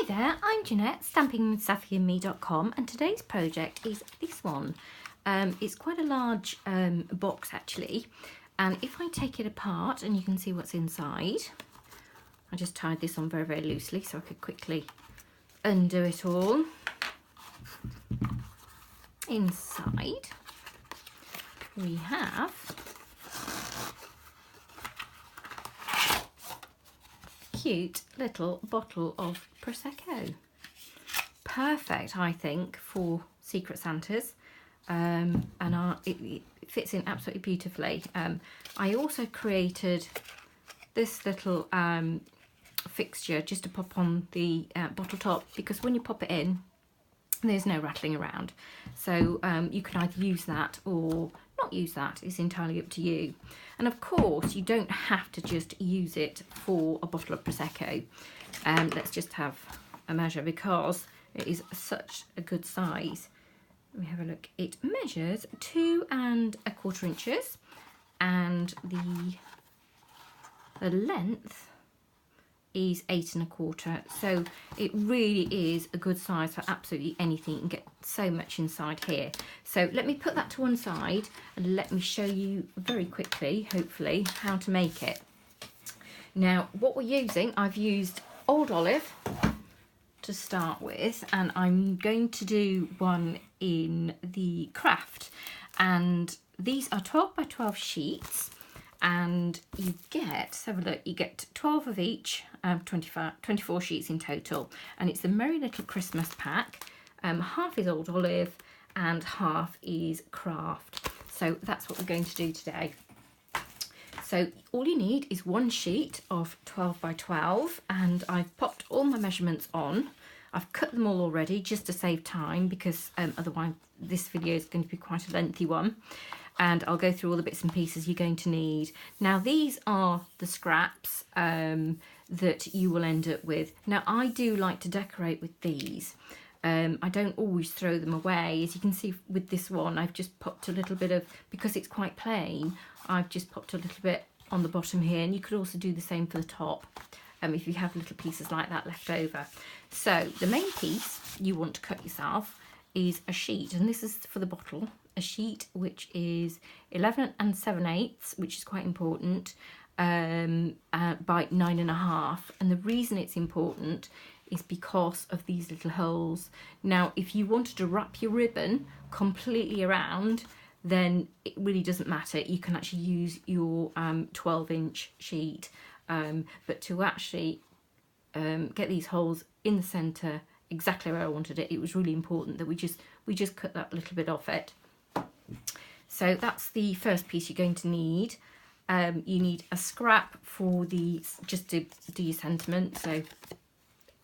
there, I'm Jeanette, stampingwithsafiandme.com, and today's project is this one. It's quite a large box actually, and if I take it apart and you can see what's inside, I just tied this on very, very loosely so I could quickly undo it all. Inside we have cute little bottle of Prosecco. Perfect, I think, for Secret Santas, and it fits in absolutely beautifully. I also created this little fixture just to pop on the bottle top, because when you pop it in, there's no rattling around. So you can either use that or not use that. It's entirely up to you. And of course, you don't have to just use it for a bottle of Prosecco. Let's just have a measure because it is such a good size. Let me have a look. It measures 2 1/4 inches, and the length is 8 1/4. So it really is a good size for absolutely anything. You can get so much inside here. So let me put that to one side and let me show you very quickly, hopefully, how to make it. Now, what we're using, I've used old olive to start with, and I'm going to do one in the craft, and these are 12 by 12 sheets, and you get, let's have a look, you get 12 of each, 24 sheets in total, and it's the Merry Little Christmas pack. Half is old olive and half is craft. So that's what we're going to do today. So all you need is one sheet of 12 by 12, and I've popped all my measurements on. I've cut them all already just to save time, because otherwise this video is going to be quite a lengthy one. And I'll go through all the bits and pieces you're going to need. Now, these are the scraps that you will end up with. Now, I do like to decorate with these. I don't always throw them away. As you can see with this one, I've just popped a little bit of, because it's quite plain, I've just popped a little bit on the bottom here, and you could also do the same for the top if you have little pieces like that left over. So the main piece you want to cut yourself is a sheet, and this is for the bottle, a sheet which is 11 7/8, which is quite important, by 9 1/2. And the reason it's important is because of these little holes. Now, if you wanted to wrap your ribbon completely around, then it really doesn't matter. You can actually use your 12-inch sheet, but to actually get these holes in the centre exactly where I wanted it, it was really important that we just cut that little bit off it. So that's the first piece you're going to need. You need a scrap for the, just to do your sentiment, so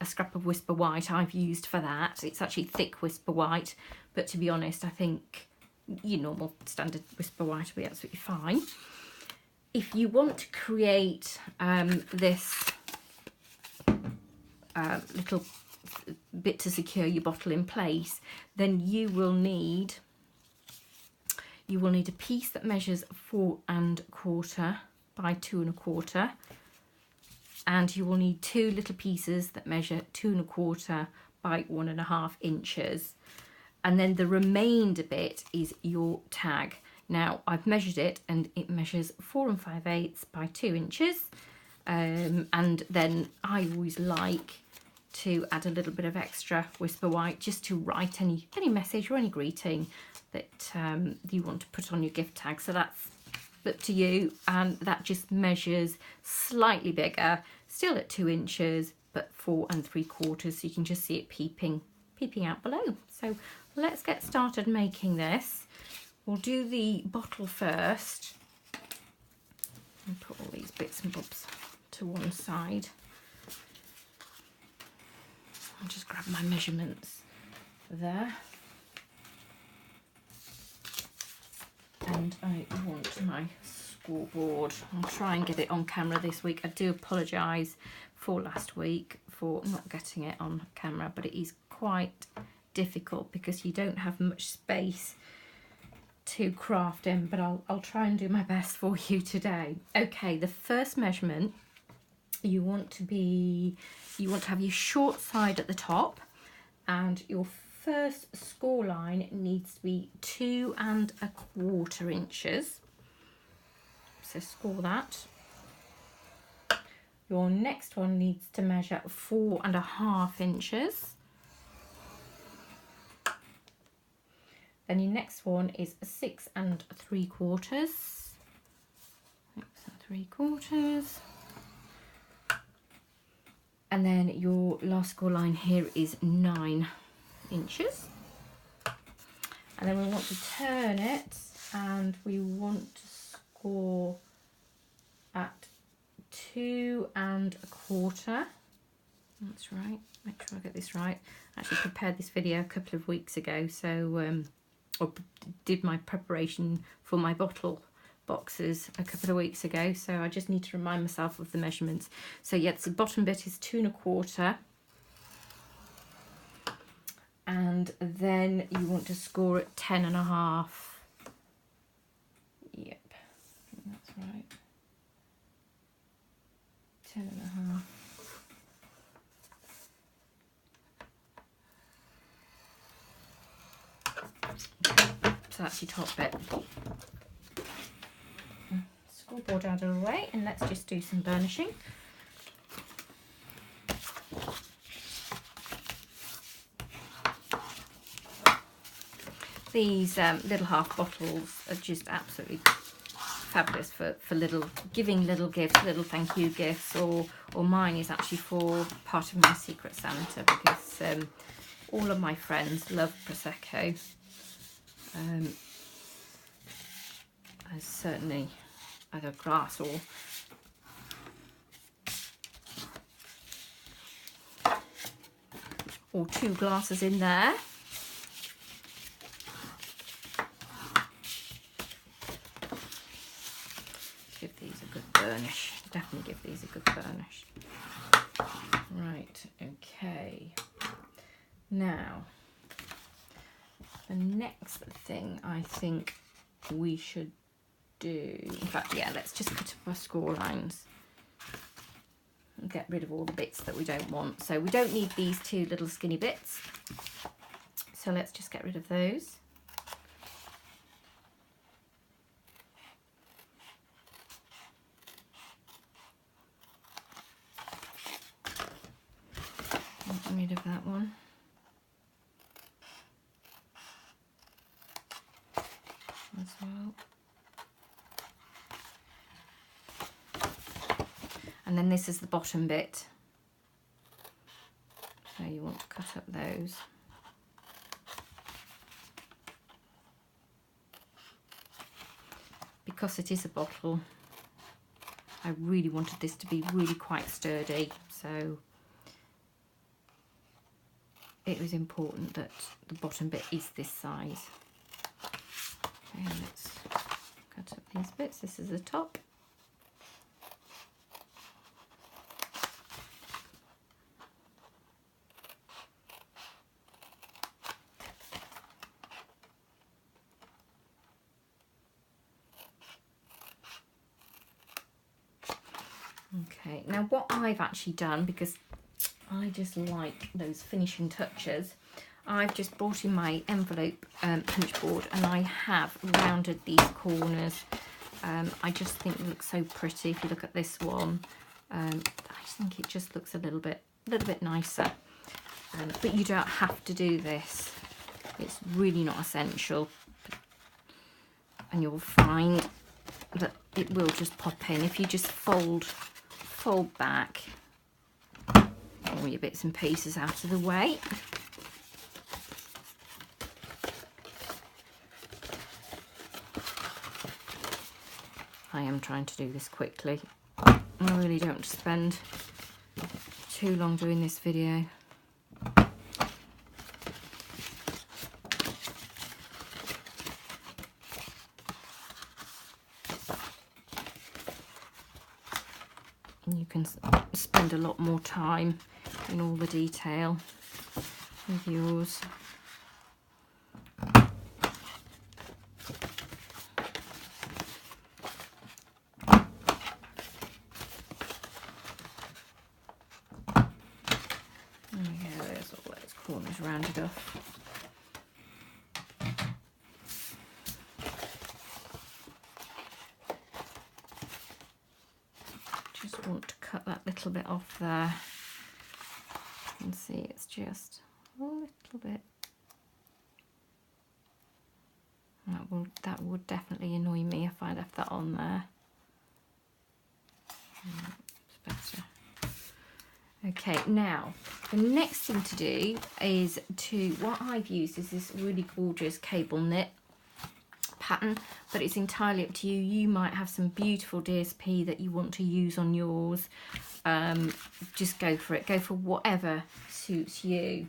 a scrap of Whisper White I've used for that. It's actually thick Whisper White, but to be honest, I think your normal standard Whisper White will be absolutely fine. If you want to create this little bit to secure your bottle in place, then you will need a piece that measures 4 1/4 by 2 1/4, and you will need 2 little pieces that measure 2 1/4 by 1 1/2 inches, and then the remainder bit is your tag. Now, I've measured it, and it measures 4 5/8 by 2 inches, and then I always like to add a little bit of extra Whisper White just to write any message or any greeting that you want to put on your gift tag. So that's up to you, and that just measures slightly bigger, still at 2 inches, but 4 3/4, so you can just see it peeping out below. So let's get started making this. We'll do the bottle first and put all these bits and bobs to one side. I'll just grab my measurements there. And I want my scoreboard. I'll try and get it on camera this week. I do apologise for last week for not getting it on camera, but it is quite difficult because you don't have much space to craft in, but I'll try and do my best for you today. Okay, the first measurement you want to have your short side at the top, and your first score line needs to be 2 1/4 inches. So score that. Your next one needs to measure 4 1/2 inches. Then your next one is 6 3/4. 6 3/4. And then your last score line here is 9 inches. And then we want to turn it, and we want to score at 2 1/4. That's right. Make sure I get this right. I actually prepared this video a couple of weeks ago, so or did my preparation for my bottle boxes a couple of weeks ago, so I just need to remind myself of the measurements. So yes, the bottom bit is 2 1/4, and then you want to score at 10 1/2. Yep, that's right. 10 1/2. So that's your top bit. Scoreboard out of the way, and let's just do some burnishing. These little half bottles are just absolutely fabulous for giving little gifts, little thank you gifts, or mine is actually for part of my Secret Santa, because all of my friends love Prosecco. I certainly either a glass or 2 glasses in there. Give these a good burnish. Definitely give these a good burnish. Right, okay. Now, the next thing I think we should do, in fact, yeah, let's just cut up our score lines and get rid of all the bits that we don't want. So we don't need these 2 little skinny bits, so let's just get rid of those. Get rid of that one. As well. And then this is the bottom bit, so you want to cut up those. Because it is a bottle, I really wanted this to be really quite sturdy, so it was important that the bottom bit is this size. Okay, let's cut up these bits. This is the top. Okay, now what I've actually done, because I just like those finishing touches, I've just brought in my envelope punch board, and I have rounded these corners. I just think it looks so pretty. If you look at this one, I just think it just looks a little bit nicer. But you don't have to do this. It's really not essential, and you'll find that it will just pop in if you just fold back all your bits and pieces out of the way. I am trying to do this quickly. I really don't spend too long doing this video. You can spend a lot more time in all the detail with yours. those corners rounded off. Just want to cut that little bit off there. You can see it's just a little bit. That would definitely annoy me if I left that on there. It's better. Okay, now the next thing to do is what I've used is this really gorgeous cable knit pattern, but it's entirely up to you. You might have some beautiful DSP that you want to use on yours. Just go for it. Go for whatever suits you.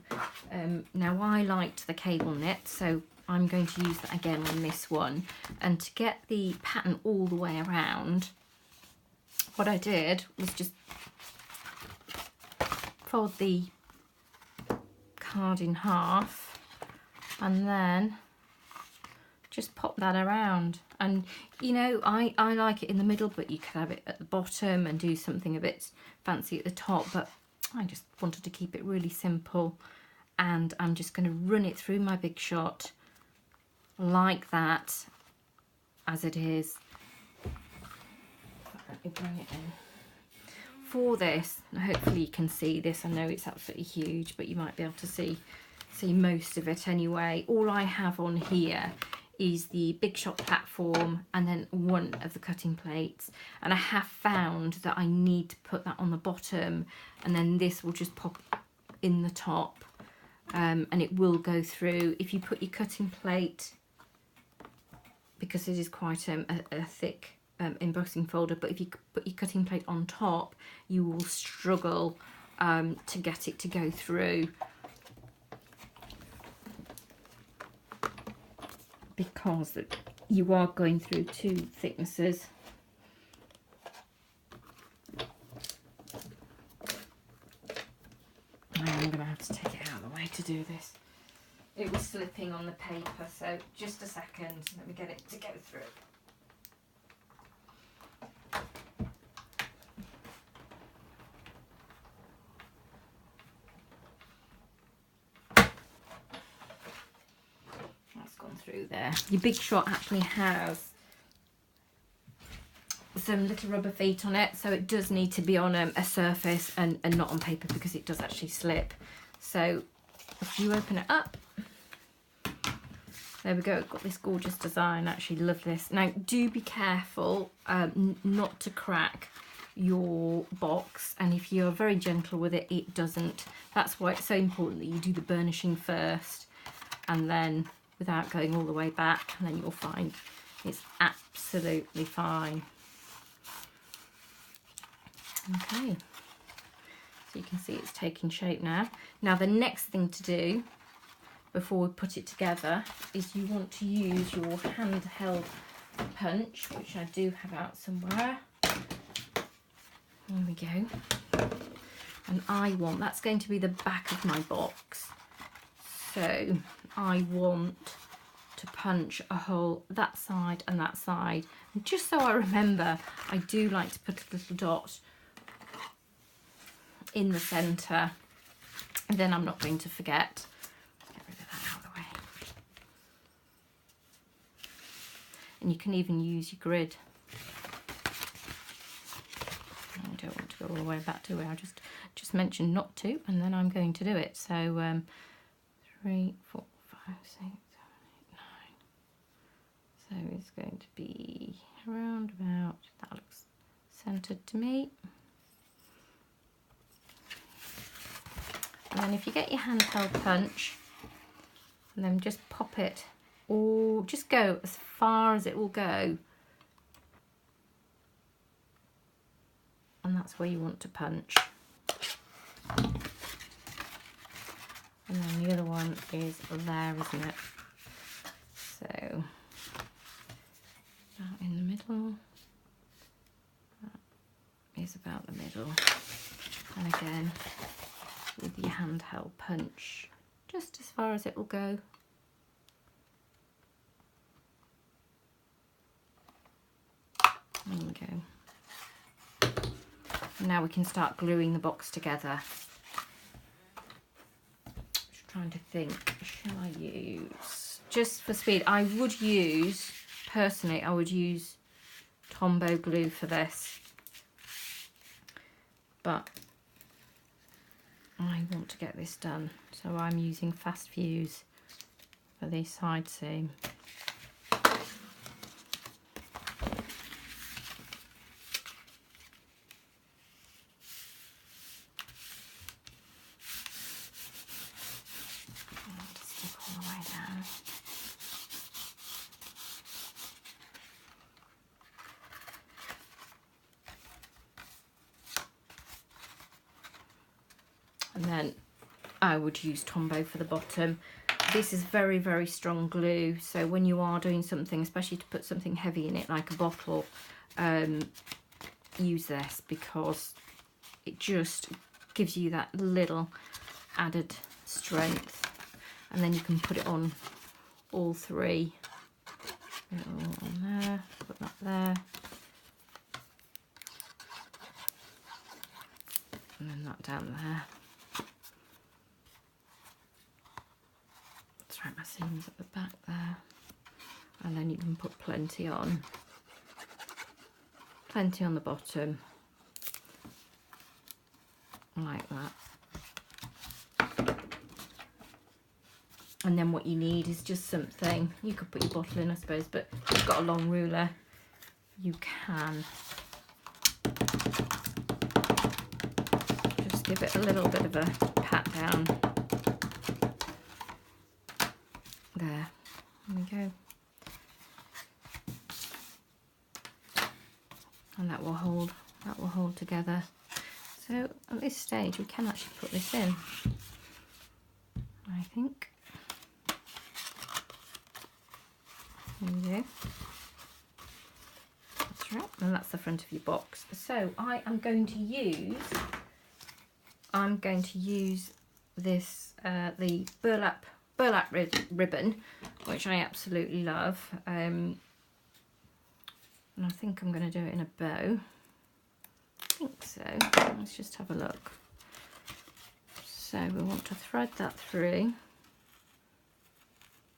Now I liked the cable knit, so I'm going to use that again on this one. And to get the pattern all the way around, what I did was just fold the card in half and then just pop that around. And you know, I like it in the middle, but you could have it at the bottom and do something a bit fancy at the top, but I just wanted to keep it really simple. And I'm just going to run it through my big shot like that as it is. Let me bring it in. For this, hopefully you can see this. I know it's absolutely huge, but you might be able to see most of it anyway. All I have on here is the big shot platform and then one of the cutting plates, and I have found that I need to put that on the bottom, and then this will just pop in the top, and it will go through. If you put your cutting plate, because it is quite a thick embossing folder, but if you put your cutting plate on top, you will struggle to get it to go through, because you are going through two thicknesses. I'm going to have to take it out of the way to do this. It was slipping on the paper, so just a second, let me get it to go through. Through there. Your big shot actually has some little rubber feet on it, so it does need to be on a surface and not on paper, because it does actually slip. So if you open it up, there we go. It's got this gorgeous design. I actually love this. Now do be careful not to crack your box, and if you're very gentle with it, it doesn't. That's why it's so important that you do the burnishing first, and then without going all the way back, and then you'll find it's absolutely fine. Okay, so you can see it's taking shape now. Now the next thing to do before we put it together is you want to use your handheld punch, which I do have out somewhere. There we go. And that's going to be the back of my box. So I want to punch a hole that side and that side. And just so I remember, I do like to put a little dot in the centre, and then I'm not going to forget. Get rid of that out of the way. And you can even use your grid. I don't want to go all the way back to it. I just mentioned not to, and then I'm going to do it. So 3, 4, 5, 6, 7, 8, 9. So it's going to be around about, that looks centered to me. And then if you get your handheld punch, and then just pop it, or just go as far as it will go. And that's where you want to punch. And then the other one is there, isn't it? So that in the middle, that is about the middle. And again, with your handheld punch, just as far as it will go. There we go. And now we can start gluing the box together. trying to think, shall I use, just for speed, I would use, personally, I would use Tombow glue for this. But I want to get this done, so I'm using Fast Fuse for the side seam. Stick all the way down. And then I would use Tombow for the bottom. This is very, very strong glue, so when you are doing something, especially to put something heavy in it like a bottle, use this because it just gives you that little added strength. And then you can put it on all three. Put it all on there, put that there. And then that down there. Write my seams at the back there, and then you can put plenty on the bottom like that. And then what you need is just something, you could put your bottle in I suppose, but if you've got a long ruler you can just give it a little bit of a pat down. There we go, and that will hold together. So at this stage we can actually put this in, I think. There we go. That's right, and that's the front of your box. So I'm going to use this the burlap ribbon, which I absolutely love, and I think I'm going to do it in a bow. I think so. Let's just have a look. So we want to thread that through.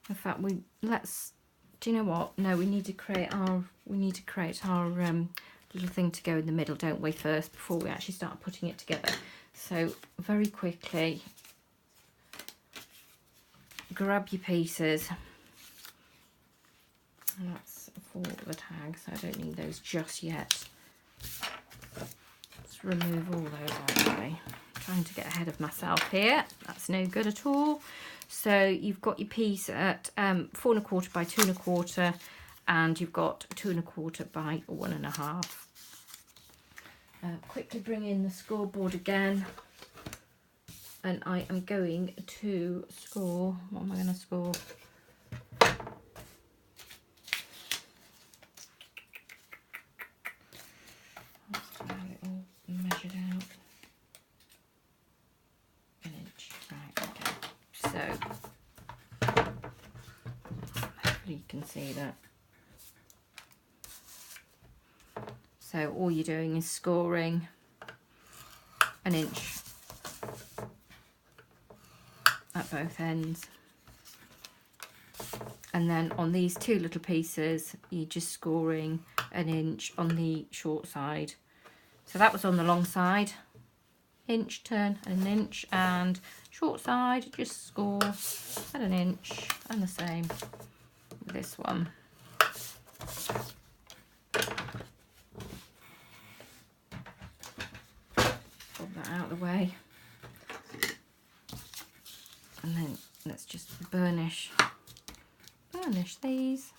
In fact, do you know what? No, we need to create our little thing to go in the middle, don't we, first, before we actually start putting it together. So very quickly, grab your pieces, and that's for the tags, so I don't need those just yet. Let's remove all those out of the way. I'm trying to get ahead of myself here, that's no good at all. So you've got your piece at 4 1/4 by 2 1/4, and you've got 2 1/4 by 1 1/2. Quickly bring in the scoreboard again. And I am going to score, what am I going to score? Let's get it all measured out. 1 inch, right, okay. So, hopefully you can see that. So all you're doing is scoring 1 inch at both ends, and then on these two little pieces you're just scoring 1 inch on the short side. So that was on the long side, inch, turn, and 1 inch, and short side just score at 1 inch, and the same with this one. Pop that out of the way. And then let's just burnish these.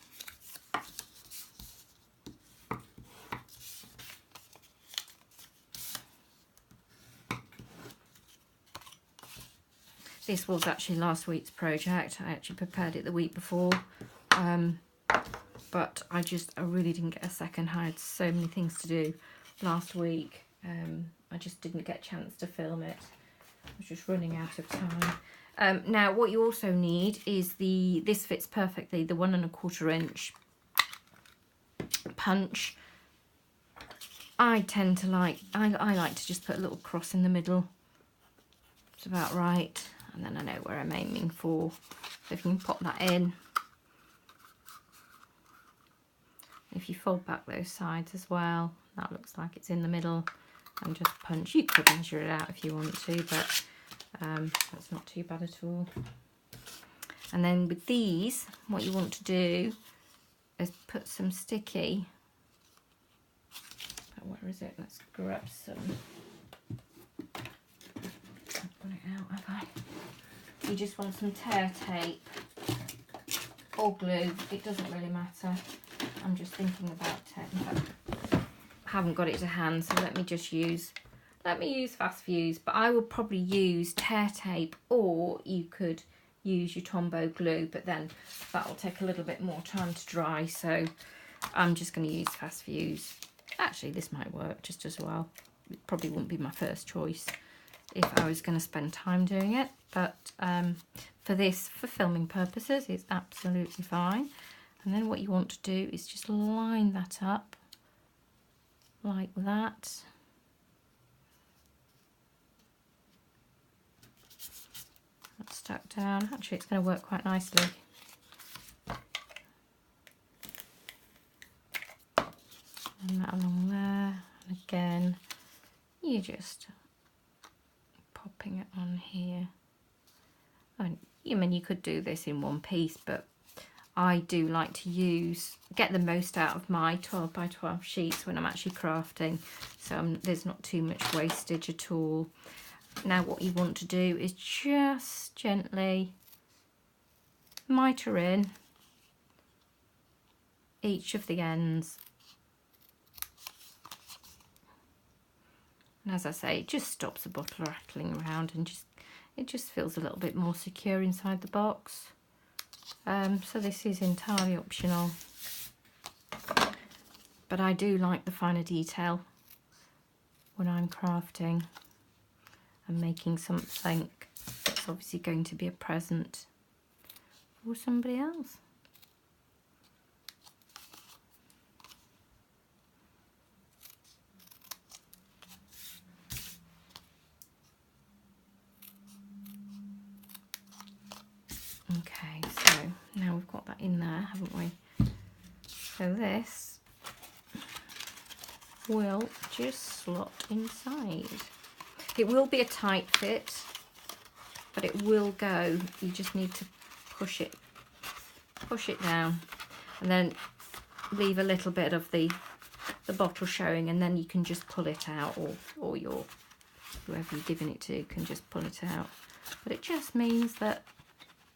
This was actually last week's project. I actually prepared it the week before, but I really didn't get a second. I had so many things to do last week. I just didn't get a chance to film it. I was just running out of time. Now what you also need is this fits perfectly, the 1 1/4 inch punch. I tend to I like to just put a little cross in the middle. It's about right. and then I know where I'm aiming for. So if you can pop that in. If you fold back those sides as well, that looks like it's in the middle, and just punch. You could measure it out if you want to, but that's not too bad at all. And then with these, what you want to do is put some sticky. Oh, where is it? Let's grab some. I've got it out, have I? You just want some tear tape or glue. It doesn't really matter. I'm just thinking about it. I haven't got it to hand, so let me use fast fuse, but I will probably use tear tape, or you could use your Tombow glue, but then that will take a little bit more time to dry, so I'm just going to use fast fuse. Actually, this might work just as well. It probably wouldn't be my first choice if I was going to spend time doing it, but for filming purposes, it's absolutely fine. And then what you want to do is just line that up like that. That's stuck down. Actually, it's going to work quite nicely. And that along there. And again, you're just popping it on here. And I mean, you could do this in one piece, but I do like to get the most out of my 12 by 12 sheets when I'm actually crafting, so there's not too much wastage at all. Now what you want to do is just gently miter in each of the ends. And as I say, it just stops the bottle rattling around, and it just feels a little bit more secure inside the box. So this is entirely optional, but I do like the finer detail when I'm crafting and making something that's obviously going to be a present for somebody else. Okay, so now we've got that in there, haven't we? So this will just slot inside. It will be a tight fit, but it will go. You just need to push it down, and then leave a little bit of the bottle showing, and then you can just pull it out, or whoever you're giving it to can just pull it out. But it just means that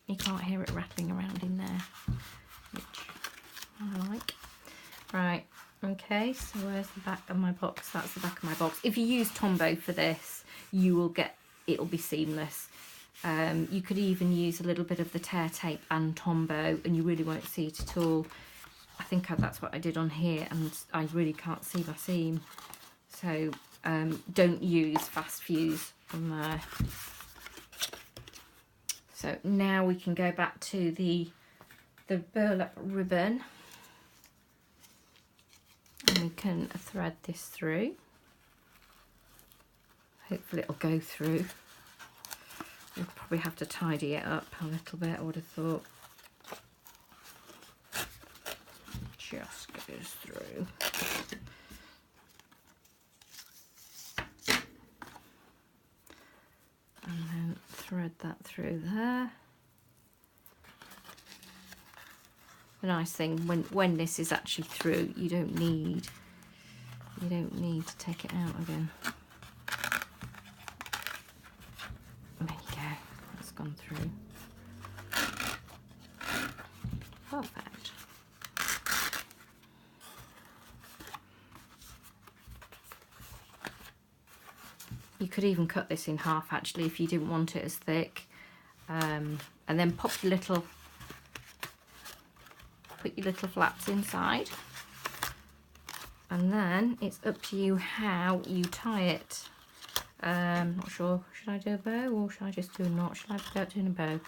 you can't hear it rattling around in there, which I like. Right, okay, so where's the back of my box? That's the back of my box. If you use Tombow for this, it'll be seamless. You could even use a little bit of the tear tape and Tombow, and you really won't see it at all. I think that's what I did on here, and I really can't see my seam. So don't use fast fuse on there. So now we can go back to the burlap ribbon, and we can thread this through. Hopefully it'll go through. We'll probably have to tidy it up a little bit, I would have thought. Just goes through. And then thread that through there. The nice thing when this is actually through, you don't need to take it out again. There you go, that's gone through. Perfect. You could even cut this in half actually if you didn't want it as thick, and then put your little flaps inside, and then it's up to you how you tie it. Not sure, should I do a bow or should I just do a knot? Should I start doing a bow?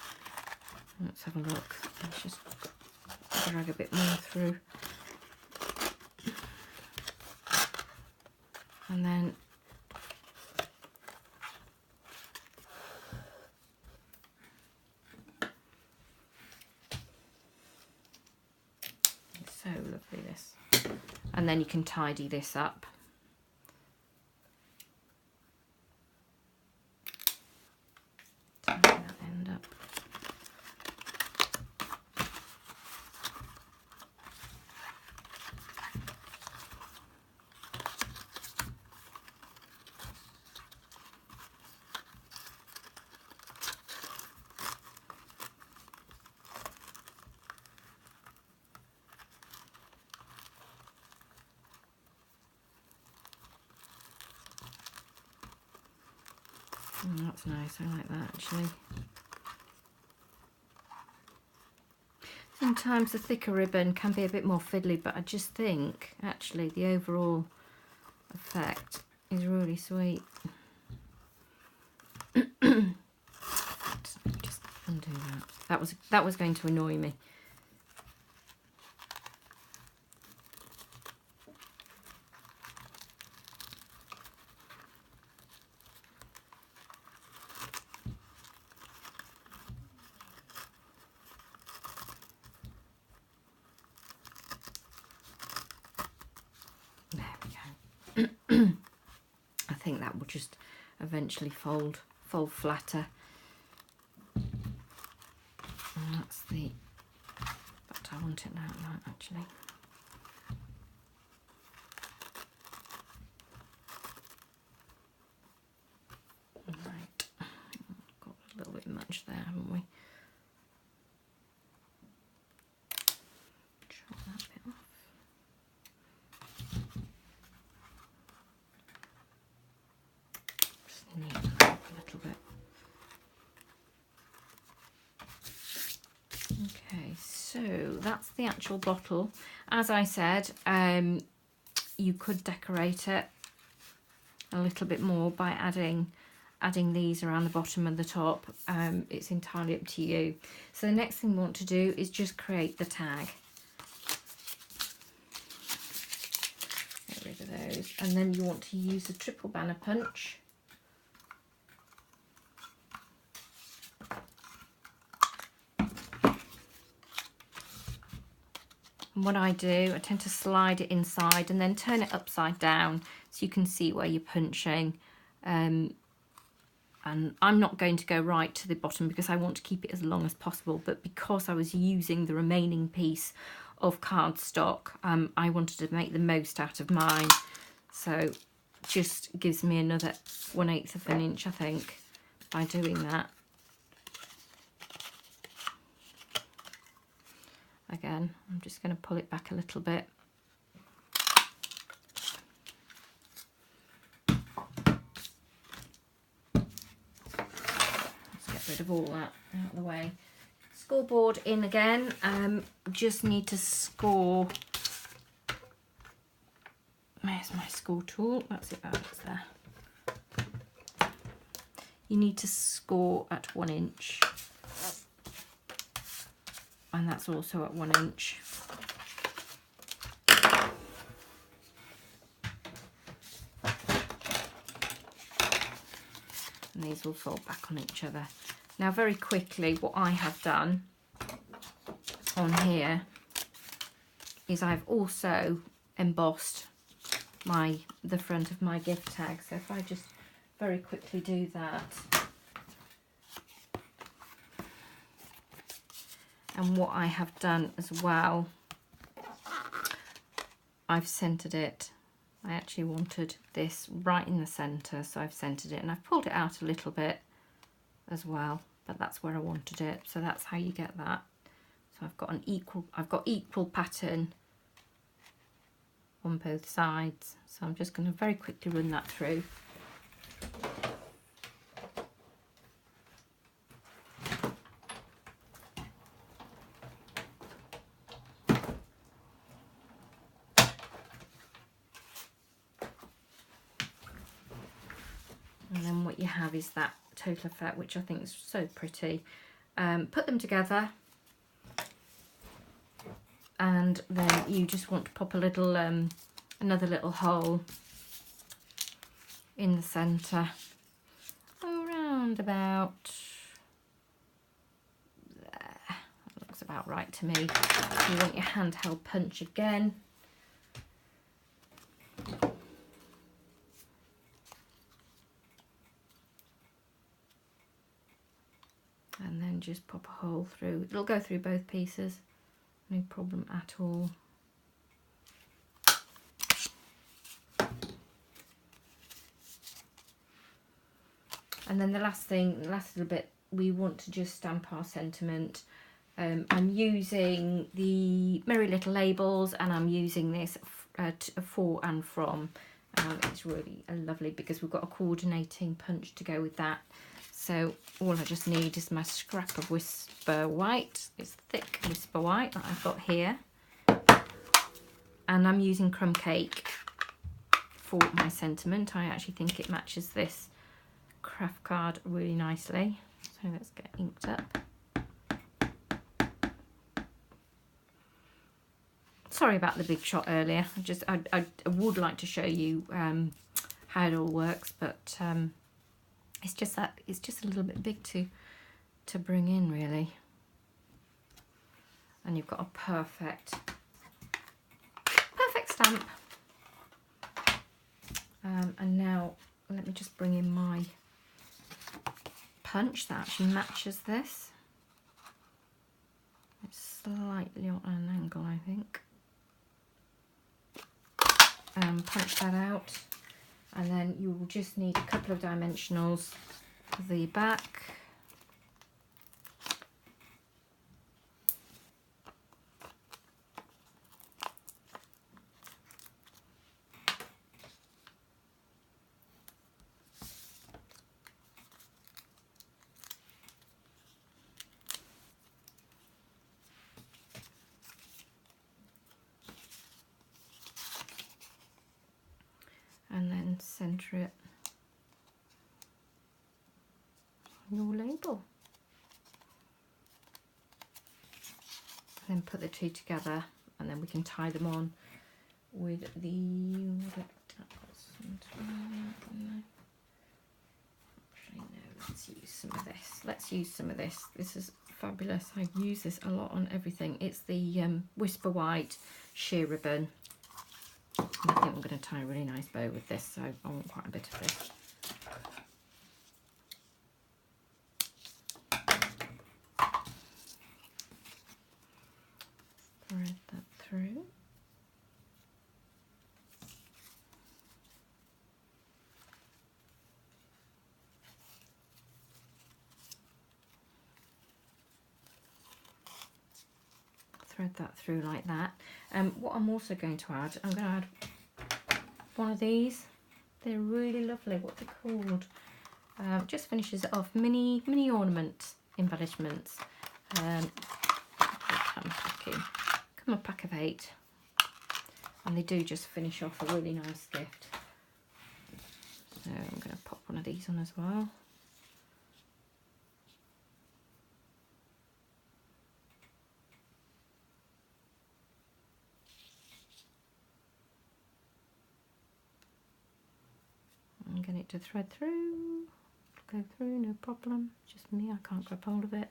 Let's have a look. Let's just drag a bit more through, and then this. And then you can tidy this up. Tidy that end up. Oh, that's nice, I like that actually. Sometimes the thicker ribbon can be a bit more fiddly, but I just think actually the overall effect is really sweet. Just undo that. That was going to annoy me. I think that will just eventually fold flatter. And that's the, but I want it like that actually. Right, got a little bit much there, haven't we? Chop that bit off. Neaten that up a little bit. Okay, so that's the actual bottle. As I said, you could decorate it a little bit more by adding these around the bottom and the top. It's entirely up to you. So the next thing we want to do is just create the tag. Get rid of those, and then you want to use the triple banner punch. And what I do, I tend to slide it inside and then turn it upside down so you can see where you're punching. And I'm not going to go right to the bottom because I want to keep it as long as possible, but because I was using the remaining piece of cardstock, I wanted to make the most out of mine. So just gives me another 1/8 of an inch, I think, by doing that. Again, I'm just going to pull it back a little bit. Let's get rid of all that out of the way. Scoreboard in again. Just need to score. There's my score tool. That's it. It's there. You need to score at 1 inch. And that's also at 1 inch. And these will fold back on each other. Now very quickly, what I have done on here is I've also embossed the front of my gift tag. So if I just very quickly do that. And what I have done as well, I've centered it. I actually wanted this right in the center, so I've centered it, and I've pulled it out a little bit as well, but that's where I wanted it. So that's how you get that. So I've got equal pattern on both sides. So I'm just going to very quickly run that through. And then what you have is that total effect, which I think is so pretty. Put them together, and then you just want to pop a little, another little hole in the centre, around about there. That looks about right to me. You want your handheld punch again, and then just pop a hole through. It'll go through both pieces, no problem at all. And then the last little bit, we want to just stamp our sentiment. I'm using the Merry Little Labels, and I'm using this for and from. It's really lovely because we've got a coordinating punch to go with that. So all I just need is my scrap of Whisper White. It's thick Whisper White that I've got here. And I'm using Crumb Cake for my sentiment. I actually think it matches this craft card really nicely. So let's get inked up. Sorry about the big shot earlier. I would like to show you how it all works, but it's just a little bit big to bring in, really. And you've got a perfect stamp. And now let me just bring in my punch that actually matches this. It's slightly on an angle, I think. Punch that out, and then you will just need a couple of dimensionals for the back. And then centre it on your label. Then put the two together, and then we can tie them on with the let's use some of this. Let's use some of this. This is fabulous. I use this a lot on everything. It's the Whisper White sheer ribbon. And I think I'm going to tie a really nice bow with this, so I want quite a bit of this. Thread that through. Thread that through like that. What I'm also going to add, I'm going to add one of these. They're really lovely. What they're called? Just finishes it off. Mini ornament embellishments. Come a pack of 8, and they do just finish off a really nice gift. So I'm going to pop one of these on as well. I'm getting it to thread through, go through, no problem. Just me, I can't grab hold of it.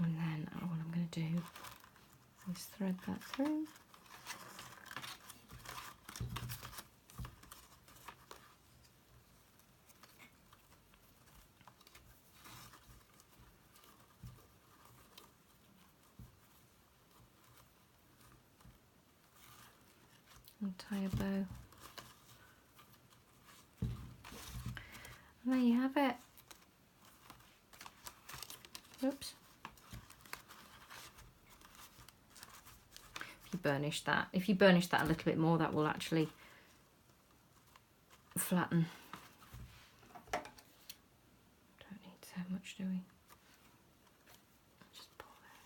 And then what I'm going to do is thread that through. And tie a bow. And there you have it. Oops. If you burnish that a little bit more, that will actually flatten. Don't need so much, do we? Just pull that.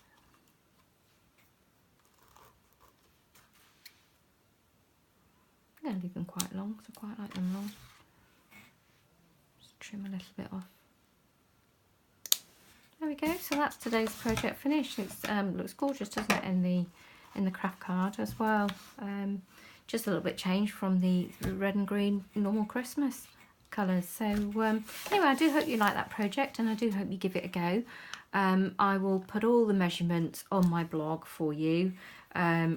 I'm going to leave them quite long, because I quite like them long. Just trim a little bit off. There we go. So that's today's project finished. It looks gorgeous, doesn't it, in the craft card as well. Just a little bit changed from the red and green normal Christmas colours. So anyway, I do hope you like that project, and I do hope you give it a go. I will put all the measurements on my blog for you,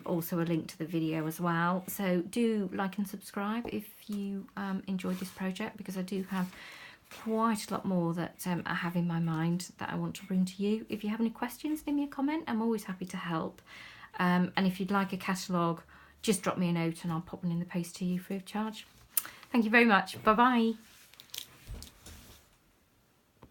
also a link to the video as well. So do like and subscribe if you enjoyed this project, because I do have quite a lot more that I have in my mind that I want to bring to you. If you have any questions, leave me a comment. I'm always happy to help. And if you'd like a catalogue, just drop me a note and I'll pop one in the post to you free of charge. Thank you very much. Bye bye.